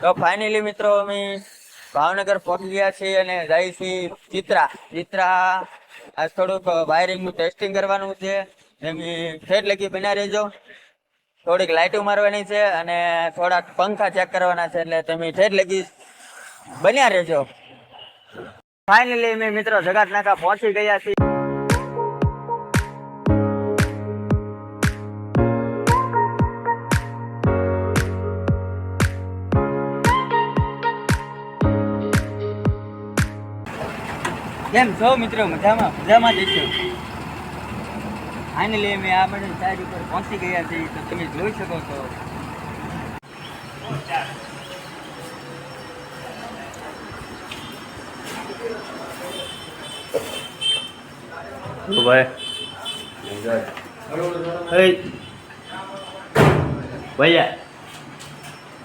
તો ફાઇનલી મિત્રો અમે ભાવનગર પહોંચી ગયા છીએ અને જઈ છીએ ચિત્રા આજ થોડુંક વાયરિંગનું ટેસ્ટિંગ કરવાનું છે. એમ ઠેઠ લગી બના રહેજો. થોડીક લાઇટો મારવાની છે અને થોડાક પંખા ચેક કરવાના છે, એટલે તમે ઠેઠ લગી બન્યા રહેજો. ફાઇનલી અમે મિત્રો જગાત નાકા પહોંચી ગયા છીએ. કેમ છો મિત્રો? મજામાં જઈશું. ફાઇનલી અમે આ બધું સાઈડ ઉપર પહોંચી ગયા છીએ, તો તમે જોઈ શકો છો. ભાઈ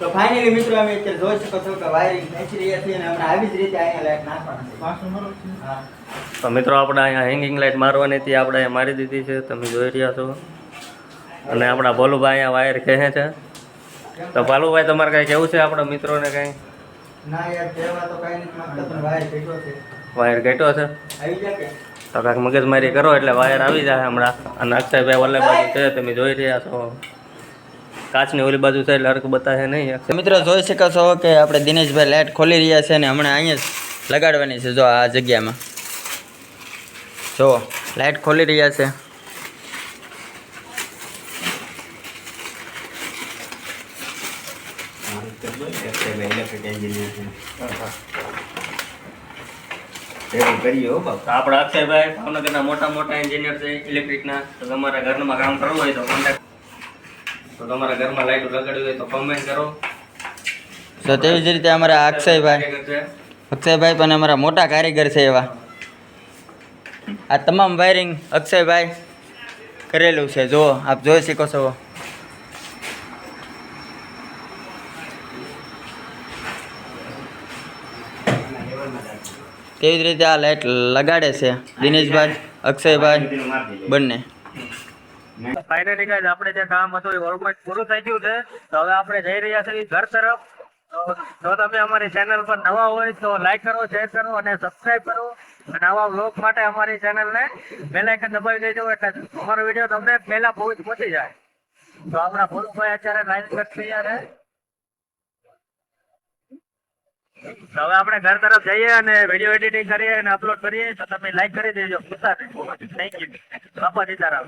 તો ફાઇનલી મિત્રો અમે અત્યારે જોઈ શકો છો કે વાયરિંગ ખેંચી રહ્યા છીએ અને હમણાં આવી જ રીતે અહીંયા લાઈટ નાખવાના છે. તો મિત્રો આપણે અહીંયા હેંગિંગ લાઇટ મારવાની હતી, આપણે અહીંયા મારી દીધી છે, તમે જોઈ રહ્યા છો. અને આપણા ભોલુભાઈ અહીંયા વાયર કહે છે. તો ભાલુભાઈ તમારે કાંઈ કેવું છે આપણા મિત્રોને કાંઈ? ના યાર, કહેવા તો કાંઈ નથી માંગતા, પણ વાયર ઘટ્યો છે. વાયર ઘટ્યો છે આવી જાય કે તો કાંઈક મગજમારી કરો એટલે વાયર આવી જાય હમણાં. અને અક્ષયભાઈ ઓલે બાજુ છે, તમે જોઈ રહ્યા છો. કાચની ઓલી બાજુ છે એટલે હરક બતાવે નહીં. મિત્રો જોઈ શકો છો કે આપણે દિનેશભાઈ લાઇટ ખોલી રહ્યા છે અને હમણાં અહીંયા જ લગાડવાની છે. જો આ જગ્યામાં જો લાઇટ ખોલી રહ્યા છે. આપણા અક્ષયભાઈ ભાવનગરના મોટા એન્જિનિયર છે ઇલેક્ટ્રિકના. તો તમારા ઘરમાં કામ કરવું હોય તો કોન્ટેક્ટ, તો તમારા ઘરમાં લાઈટ લગાડવી હોય તો કમેન્ટ કરો. તો તેવી જ રીતે અમારા અક્ષયભાઈ પણ અમારા મોટા કારીગર છે એવા. આ તમામ વાયરિંગ અક્ષયભાઈ કરેલું છે. જો આપ જોઈ શકો છો. તેવી જ રીતે આ લાઈટ લગાડે છે દિનેશભાઈ, અક્ષયભાઈ બંને. ફાઇનલી ગાઈસ આપણે જે કામ હતું એ ઓલમોસ્ટ પૂરું થઈ ગયું છે. તો હવે આપણે જઈ રહ્યા છીએ ઘર તરફ. જો તમે અમારી ચેનલ પર નવા હોય તો લાઈક કરો, શેર કરો અને સબસ્ક્રાઇબ કરો. અને આવા વ્લોગ માટે અમારી ચેનલને બેલ આઇકન દબાવી દેજો, એટલે અમારો વિડીયો તમને પહેલા પહોંચી જાય. તો આપણા ભોલુભાઈ અત્યારે લાઈન પર તૈયાર છે. હવે આપણે ઘર તરફ જઈએ અને વિડીયો એડિટિંગ કરીએ અને અપલોડ કરીએ. તો તમે લાઈક કરી દેજો. Thank you. બાપા સીતારામ.